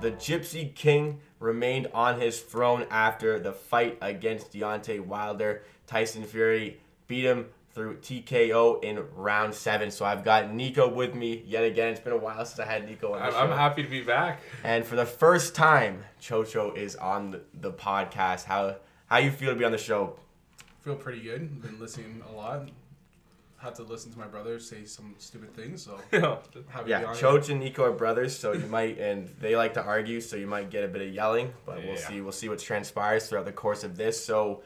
the Gypsy King remained on his throne after the fight against Deontay Wilder. Tyson Fury beat him through TKO in round 7. So I've got Nico with me yet again. It's been a while since I had Nico on the show. I'm happy to be back. And for the first time, Chocho is on the podcast. How you feel to be on the show? Feel pretty good. Been listening a lot. Had to listen to my brother say some stupid things, so happy to be on Choch and Nico are brothers, so you might, and they like to argue, so you might get a bit of yelling, but we'll see what transpires throughout the course of this. So,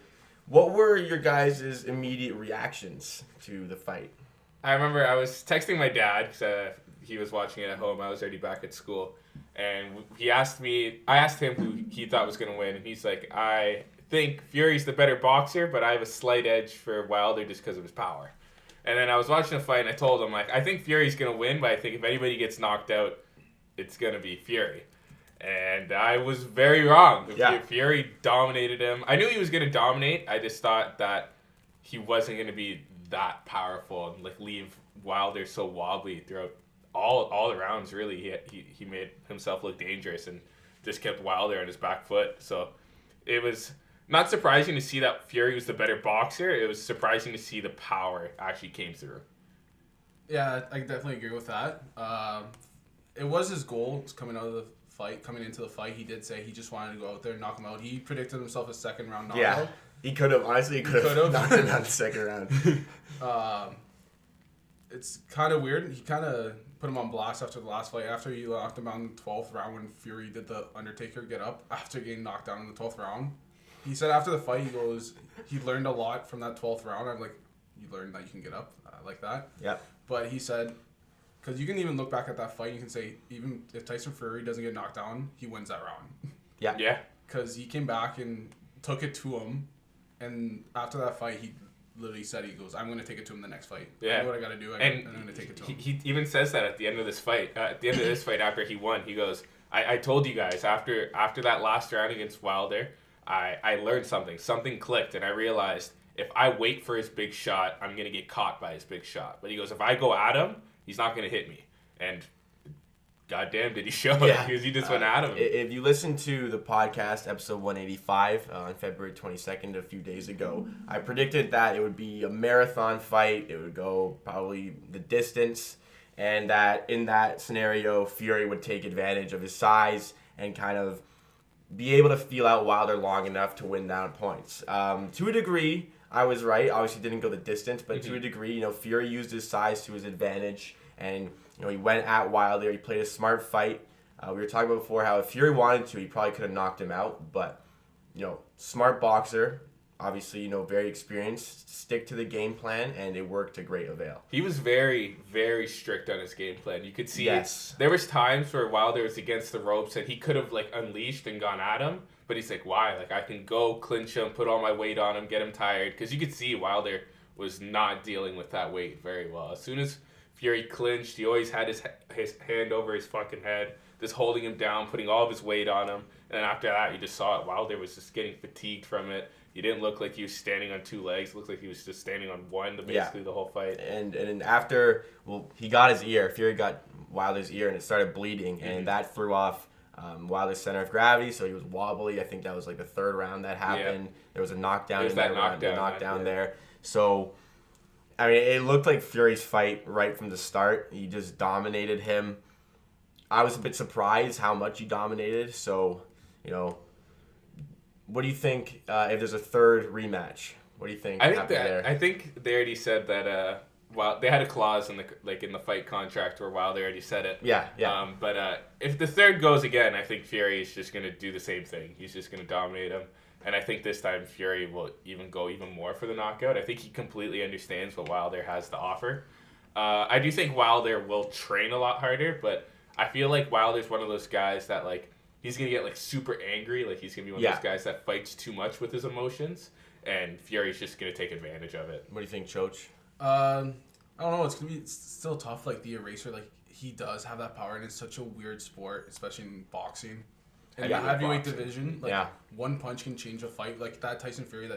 what were your guys' immediate reactions to the fight? I remember I was texting my dad because he was watching it at home. I was already back at school, and I asked him who he thought was going to win, and he's like, I think Fury's the better boxer, but I have a slight edge for Wilder just because of his power. And then I was watching the fight, and I told him, I think Fury's going to win, but I think if anybody gets knocked out, it's going to be Fury. And I was very wrong. Yeah. Fury dominated him. I knew he was going to dominate. I just thought that he wasn't going to be that powerful and leave Wilder so wobbly throughout all the rounds, really. He made himself look dangerous and just kept Wilder on his back foot. So it was not surprising to see that Fury was the better boxer. It was surprising to see the power actually came through. Yeah, I definitely agree with that. It was his goal coming into the fight. He did say he just wanted to go out there and knock him out. He predicted himself a second round knockout. Yeah, he could have. Honestly, he could have knocked him out the second round. It's kind of weird. He kind of put him on blast after the last fight. After he knocked him out in the 12th round when Fury did the Undertaker get up after getting knocked down in the 12th round. He said after the fight, he learned a lot from that 12th round. I'm like, you learned that you can get up. I like that. Yeah. But he said, because you can even look back at that fight, you can say, even if Tyson Fury doesn't get knocked down, he wins that round. Yeah. Yeah. Because he came back and took it to him. And after that fight, he literally said, he goes, I'm going to take it to him the next fight. Yeah. I know what I got to do, and I'm going to take it to him. He even says that at the end of this fight. At the end of this fight, after he won, he goes, I told you guys, after that last round against Wilder, I learned something. Something clicked, and I realized if I wait for his big shot, I'm going to get caught by his big shot. But he goes, if I go at him, he's not going to hit me. And goddamn, did he show it, because he just went at him. If you listen to the podcast, episode 185, on February 22nd, a few days ago, I predicted that it would be a marathon fight. It would go probably the distance, and that in that scenario, Fury would take advantage of his size and kind of be able to feel out Wilder long enough to win down points. To a degree, I was right. Obviously, didn't go the distance, but to a degree, Fury used his size to his advantage, and he went at Wilder. He played a smart fight. We were talking about before how if Fury wanted to, he probably could have knocked him out, but smart boxer. Obviously, very experienced. Stick to the game plan, and it worked to great avail. He was very, very strict on his game plan. You could see there was times where Wilder was against the ropes, and he could have unleashed and gone at him, but he's like, why? I can go clinch him, put all my weight on him, get him tired, because you could see Wilder was not dealing with that weight very well. As soon as Fury clinched, he always had his hand over his fucking head, just holding him down, putting all of his weight on him, and then after that, you just saw it. Wilder was just getting fatigued from it. He didn't look like he was standing on two legs. It looked like he was just standing on one basically the whole fight. And after, he got his ear. Fury got Wilder's ear, and it started bleeding, and that threw off Wilder's center of gravity, so he was wobbly. I think that was the third round that happened. Yeah. There was a knockdown in that round, knockdown there. So, I mean, it looked like Fury's fight right from the start. He just dominated him. I was a bit surprised how much he dominated, so, what do you think if there's a third rematch? What do you think happened there? I think they already said that. They had a clause in the fight contract where Wilder already said it. Yeah. But if the third goes again, I think Fury is just gonna do the same thing. He's just gonna dominate him, and I think this time Fury will go even more for the knockout. I think he completely understands what Wilder has to offer. I do think Wilder will train a lot harder, but I feel like Wilder's one of those guys that he's going to get super angry. He's going to be one of those guys that fights too much with his emotions. And Fury's just going to take advantage of it. What do you think, Choch? I don't know. It's still tough. The eraser, he does have that power, and it's such a weird sport, especially in boxing. In the heavyweight division, one punch can change a fight. That Tyson Fury,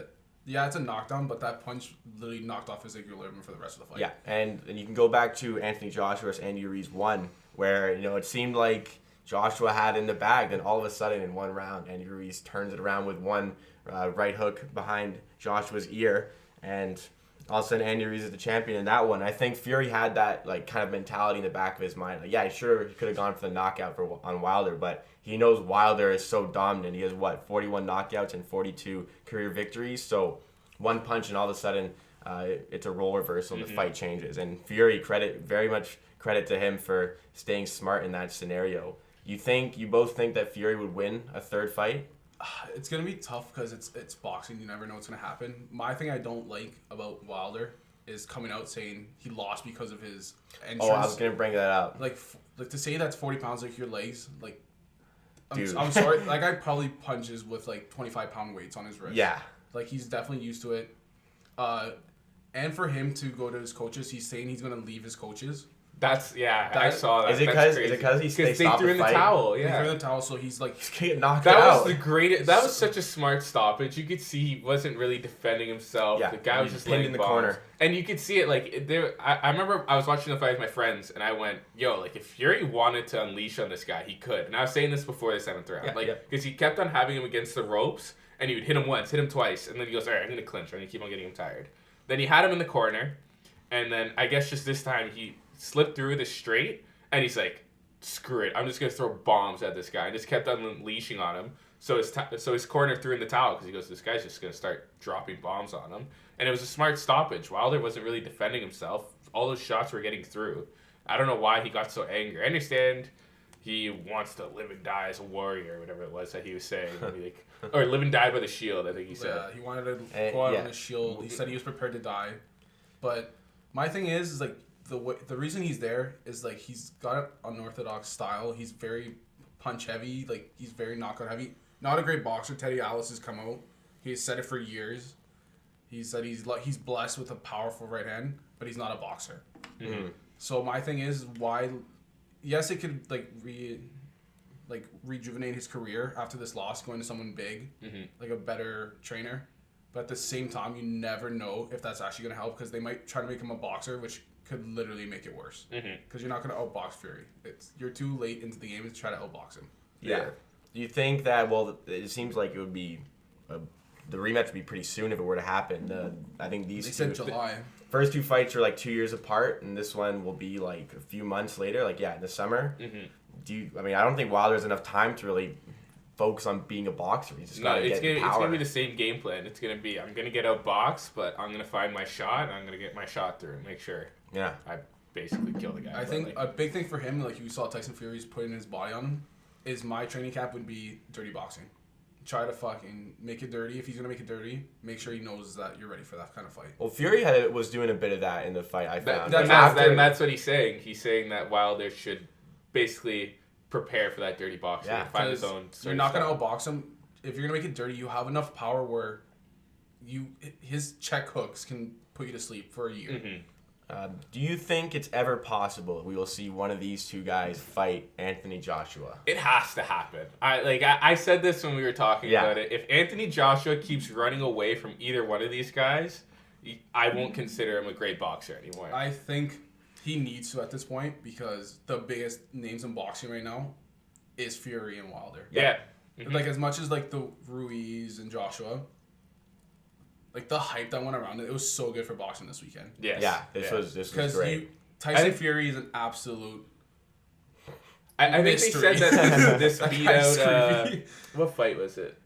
it's a knockdown, but that punch literally knocked off his equilibrium for the rest of the fight. Yeah, and you can go back to Anthony Joshua versus Andy Ruiz 1, where, it seemed like Joshua had in the bag. Then all of a sudden, in one round, Andy Ruiz turns it around with one right hook behind Joshua's ear, and all of a sudden Andy Ruiz is the champion in that one. I think Fury had that like kind of mentality in the back of his mind. Like, yeah, sure, he could have gone for the knockout on Wilder, but he knows Wilder is so dominant. He has 41 knockouts and 42 career victories. So one punch and all of a sudden it's a role reversal and the fight changes. And Fury, very much credit to him for staying smart in that scenario. You both think that Fury would win a third fight? It's gonna be tough because it's boxing. You never know what's gonna happen. My thing I don't like about Wilder is coming out saying he lost because of his entrance. Oh, I was gonna bring that up. Like to say that's 40 pounds like your legs. Like, Dude. I'm sorry. Like, I probably punches with like 25-pound weights on his wrist. Yeah. Like, he's definitely used to it. And for him to go to his coaches, he's saying he's gonna leave his coaches. I saw that. Is it because they threw in the towel? Yeah, they threw in the towel, so he's like getting knocked out. That was the greatest. That was such a smart stoppage. You could see he wasn't really defending himself. Yeah, the guy was just pinned in the corner, and you could see it. Like there, I remember I was watching the fight with my friends, and I went, "Yo, like if Fury wanted to unleash on this guy, he could." And I was saying this before the 7th round, because he kept on having him against the ropes, and he would hit him once, hit him twice, and then he goes, "All right, I'm gonna clinch. I'm gonna keep on getting him tired." Then he had him in the corner, and then I guess just this time he slipped through the straight, and he's like, screw it, I'm just going to throw bombs at this guy. And just kept on unleashing on him. So his corner threw in the towel because he goes, this guy's just going to start dropping bombs on him. And it was a smart stoppage. Wilder wasn't really defending himself. All those shots were getting through. I don't know why he got so angry. I understand he wants to live and die as a warrior, or whatever it was that he was saying. Or live and die by the shield, I think he said. Yeah, he wanted to go out on the shield. He said he was prepared to die. But my thing is like, the reason he's there is like he's got an unorthodox style. He's very punch heavy. Like he's very knockout heavy. Not a great boxer. Teddy Atlas has come out. He's said it for years. He said he's blessed with a powerful right hand, but he's not a boxer. Mm-hmm. So my thing is why? Yes, it could rejuvenate his career after this loss, going to someone big, like a better trainer. But at the same time, you never know if that's actually going to help because they might try to make him a boxer, which could literally make it worse. Because you're not going to outbox Fury. You're too late into the game to try to outbox him. Yeah. Do you think that, well, it seems like it would be, the rematch would be pretty soon if it were to happen. I think they said July. First two fights are like 2 years apart, and this one will be like a few months later, like, in the summer. I don't think Wilder has enough time to really focus on being a boxer. He's just got to get power. It's going to be the same game plan. It's going to be, I'm going to get outboxed, but I'm going to find my shot, and I'm going to get my shot through and make sure I basically kill the guy. I think a big thing for him, like you saw Tyson Fury's putting his body on him, is my training camp would be dirty boxing. Try to fucking make it dirty. If he's going to make it dirty, make sure he knows that you're ready for that kind of fight. Well, Fury was doing a bit of that in the fight, I found. That's what he's saying. He's saying that Wilder should basically prepare for that dirty boxing and find his own. You're not going to outbox him. If you're going to make it dirty, you have enough power where his check hooks can put you to sleep for a year. Do you think it's ever possible we will see one of these two guys fight Anthony Joshua? It has to happen. I said this when we were talking about it. If Anthony Joshua keeps running away from either one of these guys, I won't consider him a great boxer anymore. I think he needs to at this point because the biggest names in boxing right now is Fury and Wilder. Yeah. Like as much as like the Ruiz and Joshua, like the hype that went around it was so good for boxing this weekend. Yes. Yeah, this was great. Tyson Fury is an absolute I think they said that this beat out what fight was it?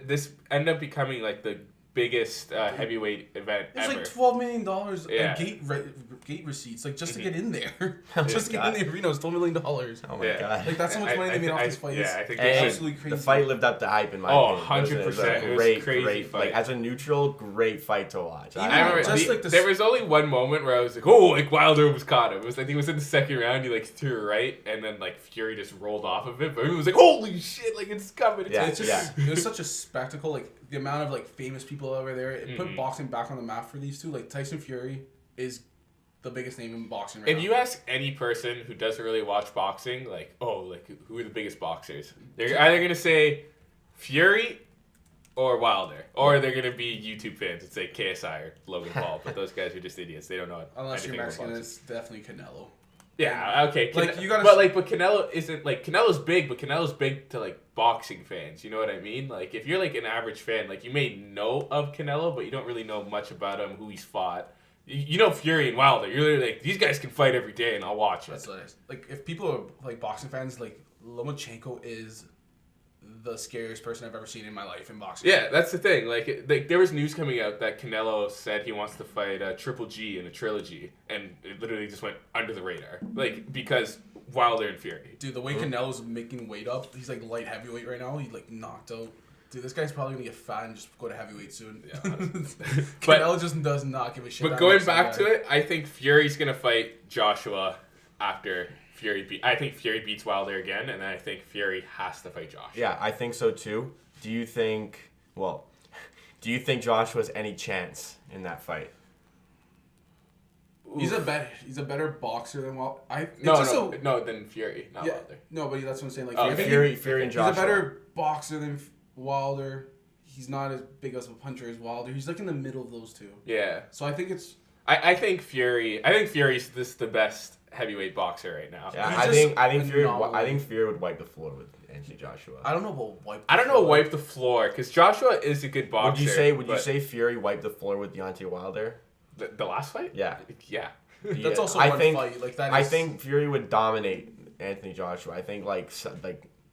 This ended up becoming like the biggest heavyweight event ever. It's like $12 million in gate receipts, like just to get in there. Just to get in the arena was $12 million. Oh my god. Like that's how much money they made off this fight. I think it's absolutely crazy. The fight lived up to hype in my opinion. 100%. It was a great fight. Like as a neutral, great fight to watch. I remember there was only one moment where I was like, oh, like Wilder was caught him. It was like he was in the second round, he like threw it right, and then like Fury just rolled off of it. But it was like, holy shit, like it's coming. It was such a spectacle. Like the amount of like famous people over there, it put boxing back on the map for these two. Like Tyson Fury is the biggest name in boxing right now. If you ask any person who doesn't really watch boxing, like, who are the biggest boxers? They're either gonna say Fury or Wilder, or they're gonna be YouTube fans and say KSI or Logan Paul. But those guys are just idiots. They don't know. Unless you're Mexican, it's definitely Canelo. Yeah, okay. Like you gotta, but Canelo isn't like Canelo's big, but Canelo's big to like boxing fans. You know what I mean? Like if you're like an average fan, like you may know of Canelo, but you don't really know much about him, who he's fought. You know Fury and Wilder. You're literally like, these guys can fight every day, and I'll watch it. That's nice. Like if people are like boxing fans, like Lomachenko is the scariest person I've ever seen in my life in boxing. Yeah, that's the thing. Like there was news coming out that Canelo said he wants to fight Triple G in a trilogy, and it literally just went under the radar. Like, because Wilder and Fury. Dude, the way Canelo's making weight up, he's like light heavyweight right now. He like knocked out. Dude, this guy's probably gonna get fat and just go to heavyweight soon. Yeah. Canelo just does not give a shit. But going back to it, I think Fury's gonna fight Joshua after I think Fury beats Wilder again, and I think Fury has to fight Joshua. Yeah, I think so too. Do you think Joshua has any chance in that fight? He's a better boxer than Wilder. Than Fury, not Wilder. No, but that's what I'm saying. Like Fury and Joshua. He's a better boxer than Wilder. He's not as big as a puncher as Wilder. He's like in the middle of those two. Yeah. So I think it's. I think Fury's the best heavyweight boxer right now. Yeah, I think Fury would wipe the floor with Anthony Joshua. I don't know about wipe. Wipe the floor because Joshua is a good boxer. Would you say Fury wiped the floor with Deontay Wilder? The last fight? Yeah. Yeah. That's also one fight. Like that. I think Fury would dominate Anthony Joshua. I think like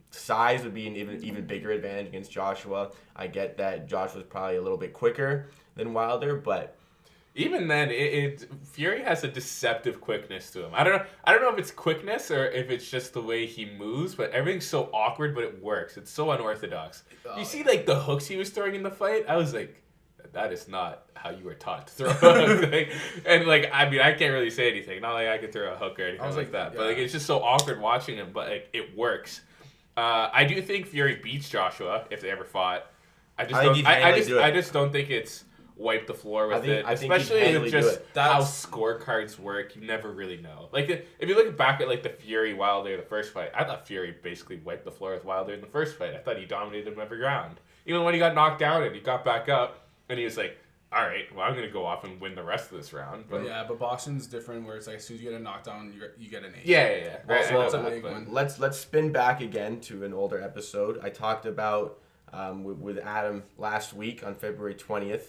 size would be an even bigger advantage against Joshua. I get that Joshua's probably a little bit quicker than Wilder, but. Even then, Fury has a deceptive quickness to him. I don't know if it's quickness or if it's just the way he moves, but everything's so awkward, but it works. It's so unorthodox. You see, like the hooks he was throwing in the fight. I was like, that is not how you were taught to throw a hook. I can't really say anything. Not like I could throw a hook or anything like that. Yeah. But it's just so awkward watching him. But it works. I do think Fury beats Joshua if they ever fought. I just don't think it's wipe the floor with it, especially with just how scorecards work. You never really know. Like if you look back at like the Fury Wilder the first fight, I thought Fury basically wiped the floor with Wilder in the first fight. I thought he dominated him every round. Even when he got knocked down and he got back up and he was like, all right, well I'm gonna go off and win the rest of this round. But boxing's different where it's like as soon as you get a knockdown, you get an 8. Yeah. Right, let's spin back again to an older episode. I talked about with Adam last week on February 20th.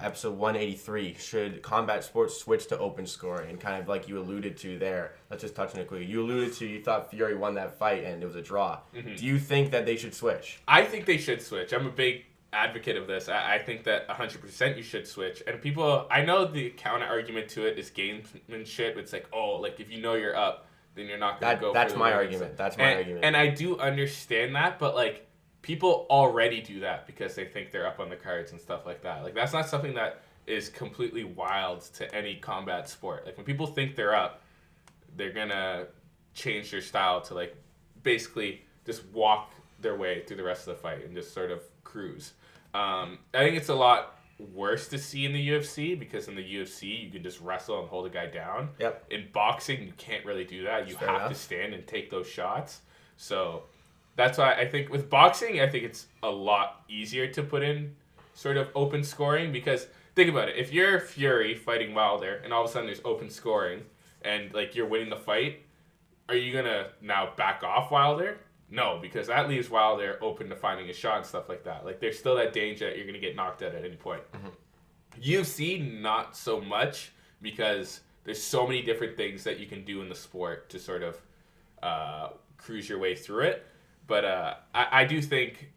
Episode 183, should combat sports switch to open scoring? And kind of like you alluded to there, let's just touch on it quickly. You alluded to you thought Fury won that fight and it was a draw. Mm-hmm. Do you think that they should switch? I think they should switch. I'm a big advocate of this. I think that 100% you should switch. And people, I know the counter argument to it is gamesmanship. It's like, oh, like if you know you're up, then you're not going to go that's for my the argument. That's my argument. And I do understand that, but like, people already do that because they think they're up on the cards and stuff like that. Like, that's not something that is completely wild to any combat sport. Like, when people think they're up, they're going to change their style to, like, basically just walk their way through the rest of the fight and just sort of cruise. I think it's a lot worse to see in the UFC because in the UFC, you can just wrestle and hold a guy down. Yep. In boxing, you can't really do that. You have to stand and take those shots. So that's why I think with boxing, I think it's a lot easier to put in sort of open scoring because think about it. If you're Fury fighting Wilder and all of a sudden there's open scoring and like you're winning the fight, are you going to now back off Wilder? No, because that leaves Wilder open to finding a shot and stuff like that. Like there's still that danger that you're going to get knocked out at any point. Mm-hmm. UFC, not so much because there's so many different things that you can do in the sport to sort of cruise your way through it. But I do think,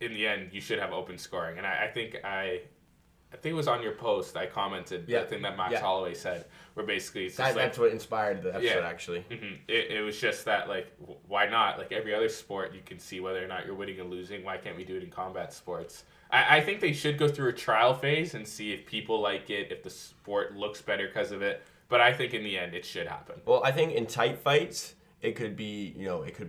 in the end, you should have open scoring. And I think it was on your post, I commented the thing that Max Holloway said, where basically it's just that's what inspired the episode, actually. Mm-hmm. It was just that, like, why not? Like, every other sport, you can see whether or not you're winning and losing. Why can't we do it in combat sports? I think they should go through a trial phase and see if people like it, if the sport looks better because of it. But I think, in the end, it should happen. Well, I think in tight fights, it could be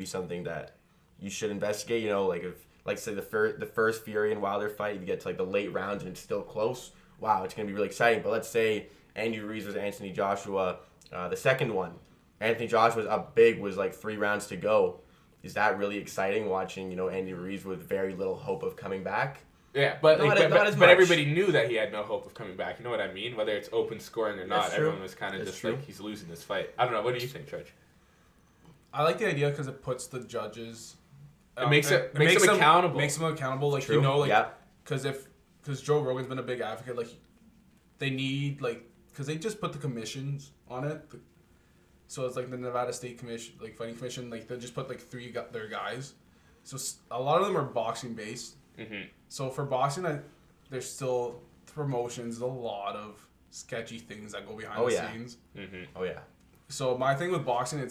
something that you should investigate, like if, like say the first Fury and Wilder fight, you get to like the late rounds and it's still close. Wow, it's gonna be really exciting. But let's say Andy Ruiz versus Anthony Joshua, the second one, Anthony Joshua's up big, was like 3 rounds to go. Is that really exciting watching Andy Ruiz with very little hope of coming back? Yeah, but not as but much. everybody knew that he had no hope of coming back. You know what I mean? Whether it's open scoring or not, everyone was kind of just like, he's losing this fight. I don't know. What do you think, George? I like the idea because it puts the judges. It makes them accountable. Makes them accountable. Like, you know, like, because Joe Rogan's been a big advocate. Like, they need, like, because they just put the commissions on it. So it's like the Nevada State Commission, like Fighting Commission. Like, they just put like their guys. So a lot of them are boxing based. Mm-hmm. So for boxing, there's still promotions, a lot of sketchy things that go behind the scenes. Mm-hmm. Oh yeah. So my thing with boxing,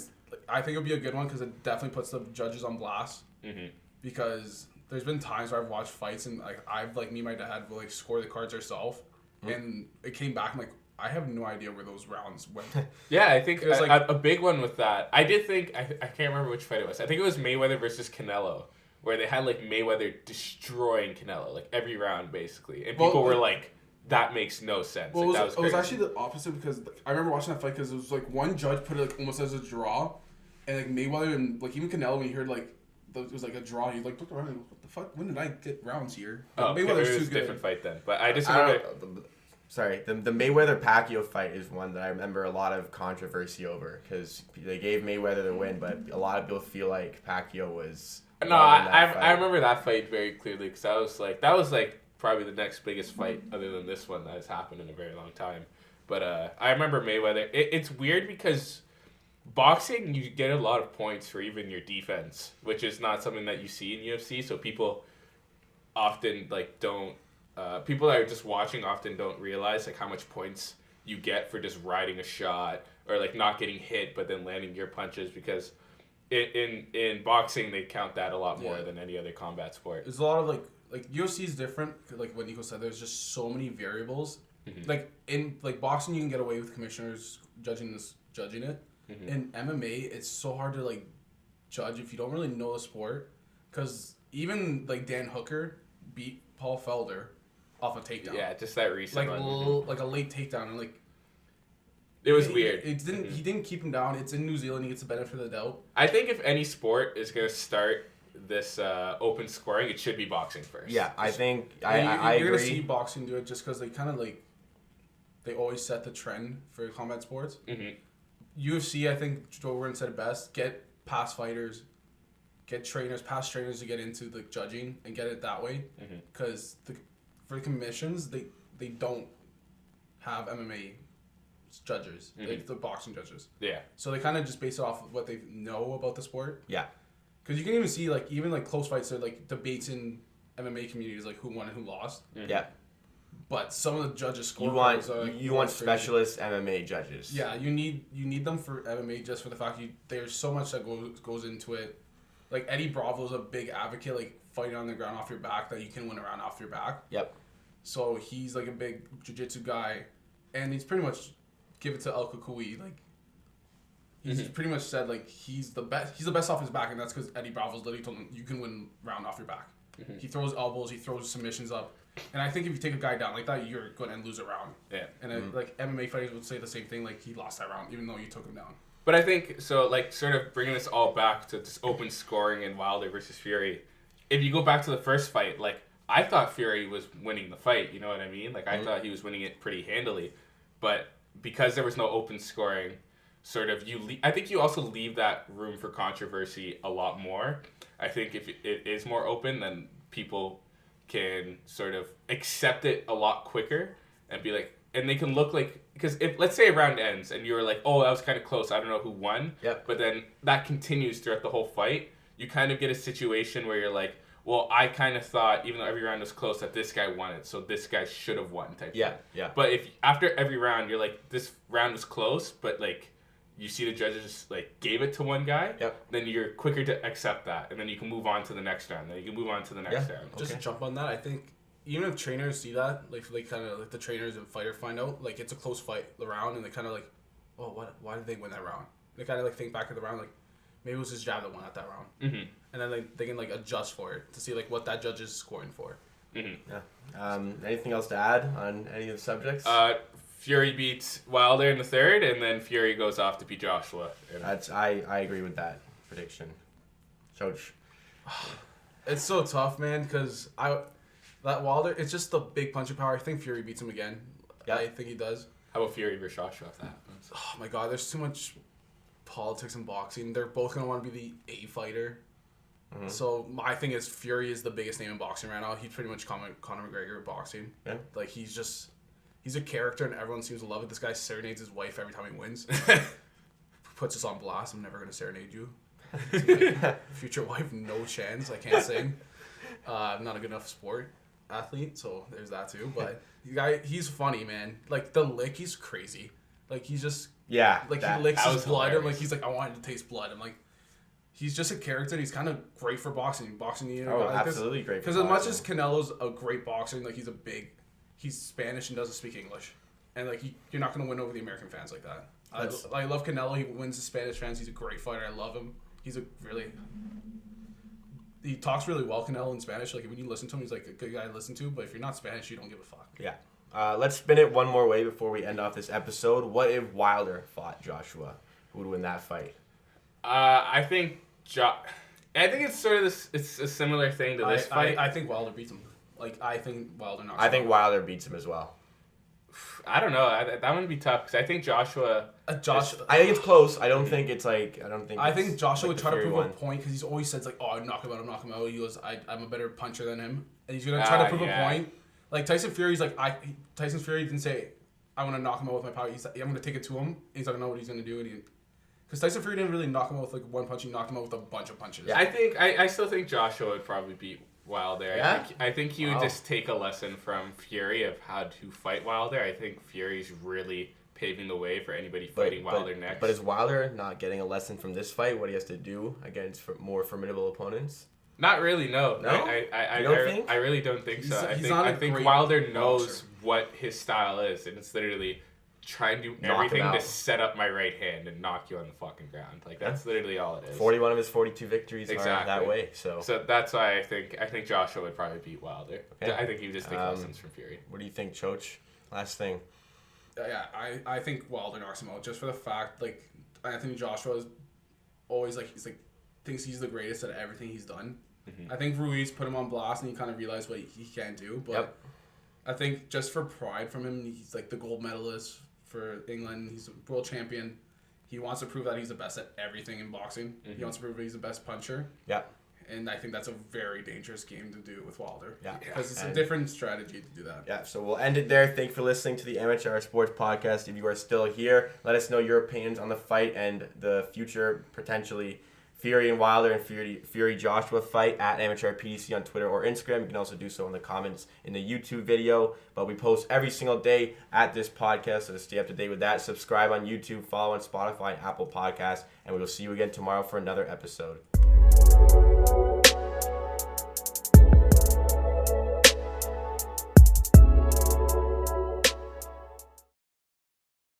I think it'll be a good one because it definitely puts the judges on blast. Mm-hmm. Because there's been times where I've watched fights and like me and my dad will like score the cards ourselves, and it came back and like I have no idea where those rounds went. Yeah, I think it was like a big one with that. I did think I can't remember which fight it was. I think it was Mayweather versus Canelo, where they had like Mayweather destroying Canelo like every round basically, and people were like, "That makes no sense." Well, like, it was actually the opposite because I remember watching that fight because it was like one judge put it like almost as a draw, and like Mayweather and like even Canelo when he heard like it was like a draw, he like looked around and what the fuck? When did I get rounds here? Like, Mayweather's it was a different fight then, but I just remember. Sorry, the Mayweather-Pacquiao fight is one that I remember a lot of controversy over because they gave Mayweather the win, but a lot of people feel like Pacquiao was. No, I remember that fight very clearly because that was probably the next biggest fight other than this one that has happened in a very long time. But I remember Mayweather. It's weird because boxing, you get a lot of points for even your defense, which is not something that you see in UFC. So people often don't. People that are just watching often don't realize like how much points you get for just riding a shot or like not getting hit but then landing your punches because in boxing they count that a lot more than any other combat sport. There's a lot of like UFC is different. Like what Nico said, there's just so many variables. Mm-hmm. Like in boxing, you can get away with commissioners judging it. Mm-hmm. In MMA, it's so hard to like judge if you don't really know the sport. Because even like Dan Hooker beat Paul Felder off a takedown. Yeah, just that recent one. Like a late takedown, and like it was weird. It didn't. Mm-hmm. He didn't keep him down. It's in New Zealand. He gets the benefit of the doubt. I think if any sport is gonna start this open scoring, it should be boxing first. Yeah, I think I agree. You're gonna see boxing do it just because they kind of like they always set the trend for combat sports. Mm-hmm. UFC, I think Joe Rogan said it best: get past fighters. Get past trainers to get into the judging and get it that way. Because for the commissions, they don't have MMA judges. Mm-hmm. The boxing judges. Yeah. So they kind of just base it off of what they know about the sport. Yeah. Because you can even see even close fights, there like debates in MMA communities like who won and who lost. Mm-hmm. Yeah. But some of the judges score. You want specialist MMA judges. Yeah, you need them for MMA just for the fact there's so much that goes into it. Like Eddie Bravo's a big advocate, like fighting on the ground off your back, that you can win a round off your back. Yep. So he's like a big jiu-jitsu guy, and he's pretty much give it to El Kukui. Like he's pretty much said like he's the best. He's the best off his back, and that's because Eddie Bravo's literally told him you can win round off your back. Mm-hmm. He throws elbows, he throws submissions up, and I think if you take a guy down like that, you're going to lose a round. Yeah. And like MMA fighters would say the same thing, like he lost that round even though you took him down. But I think, so, like, sort of bringing this all back to this open scoring in Wilder versus Fury, if you go back to the first fight, like, I thought Fury was winning the fight, you know what I mean? Like, I thought he was winning it pretty handily. But because there was no open scoring, sort of, I think you also leave that room for controversy a lot more. I think if it is more open, then people can sort of accept it a lot quicker and be like, and they can look like, because if let's say a round ends and you're like, oh, that was kind of close, I don't know who won. Yep. But then that continues throughout the whole fight. You kind of get a situation where you're like, well, I kind of thought, even though every round was close, that this guy won it, so this guy should have won type thing. Yeah. But if after every round you're like, this round was close, but like you see the judges like gave it to one guy, then you're quicker to accept that, and then you can move on to the next round. Then you can move on to the next round. Just to jump on that, I think even if trainers see that, like kind of like the trainers and fighter find out like it's a close fight round, and they kind of like, oh, why did they win that round? They kind of like think back at the round, like maybe it was his jab that won at that round, and then they can like adjust for it to see like what that judge is scoring for. Yeah. Anything else to add on any of the subjects? Fury beats Wilder in the third, and then Fury goes off to beat Joshua. I agree with that prediction. Coach. It's so tough, man, because That Wilder, it's just the big punching power. I think Fury beats him again. Yeah, I think he does. How about Fury versus Joshua if that happens? Oh my God, there's too much politics in boxing. They're both gonna want to be the A fighter. Mm-hmm. So my thing is Fury is the biggest name in boxing right now. He's pretty much Conor McGregor of boxing. Yeah. Like he's a character and everyone seems to love it. This guy serenades his wife every time he wins. Puts us on blast. I'm never gonna serenade you. Like, future wife, no chance. I can't sing. I'm not a good enough athlete, so there's that too. But the guy, he's funny, man. Like the lick, he's crazy. Like he's just he licks his blood. And like he's like, I wanted to taste blood. I'm like, he's just a character. And he's kind of great for boxing. Absolutely great. Because as much as Canelo's a great boxer, like he's Spanish and doesn't speak English, and like you're not gonna win over the American fans like that. I love Canelo. He wins the Spanish fans. He's a great fighter. I love him. He talks really well, Canelo, in Spanish. Like when you listen to him, he's like a good guy to listen to. But if you're not Spanish, you don't give a fuck. Yeah. Let's spin it one more way before we end off this episode. What if Wilder fought Joshua? Who would win that fight? I think it's sort of this. It's a similar thing to this fight. I think Wilder beats him. Like I think Wilder knocks. I think Wilder beats him as well. I don't know. That one would be tough because I think Joshua. I think it's close. I think Joshua would try to prove a point because he's always said like, "Oh, I knock him out." He goes, "I'm a better puncher than him," and he's gonna try to prove a point. Like Tyson Fury's like, Tyson Fury didn't say, "I want to knock him out with my power." He's like, "I'm gonna take it to him." He's not gonna know what he's gonna do, because Tyson Fury didn't really knock him out with like one punch. He knocked him out with a bunch of punches. Yeah. I still think Joshua would probably beat Wilder. Yeah? I think he would just take a lesson from Fury of how to fight Wilder. I think Fury's really paving the way for anybody fighting Wilder next. But is Wilder not getting a lesson from this fight? What he has to do against more formidable opponents? Not really, no. No? I really don't think so. I think Wilder knows what his style is, and it's literally try and do everything to set up my right hand and knock you on the fucking ground. Like that's literally all it is. 41 of his 42 victories are that way. So that's why I think Joshua would probably beat Wilder. Okay. I think he would just take lessons from Fury. What do you think, Choach? Last thing. Yeah, I think Wilder knocks him out just for the fact like Anthony Joshua is always like thinks he's the greatest at everything he's done. Mm-hmm. I think Ruiz put him on blast and he kind of realized what he can't do. But I think just for pride from him, he's like the gold medalist for England. He's a world champion. He wants to prove that he's the best at everything in boxing. Mm-hmm. He wants to prove that he's the best puncher. Yeah. And I think that's a very dangerous game to do with Wilder. Yeah. Because it's a different strategy to do that. Yeah, so we'll end it there. Thanks for listening to the MHR Sports Podcast. If you are still here, let us know your opinions on the fight and the future, potentially, Fury and Wilder and Fury Joshua fight at Amateur PDC on Twitter or Instagram. You can also do so in the comments in the YouTube video. But we post every single day at this podcast, so to stay up to date with that, subscribe on YouTube, follow on Spotify and Apple Podcasts, and we will see you again tomorrow for another episode.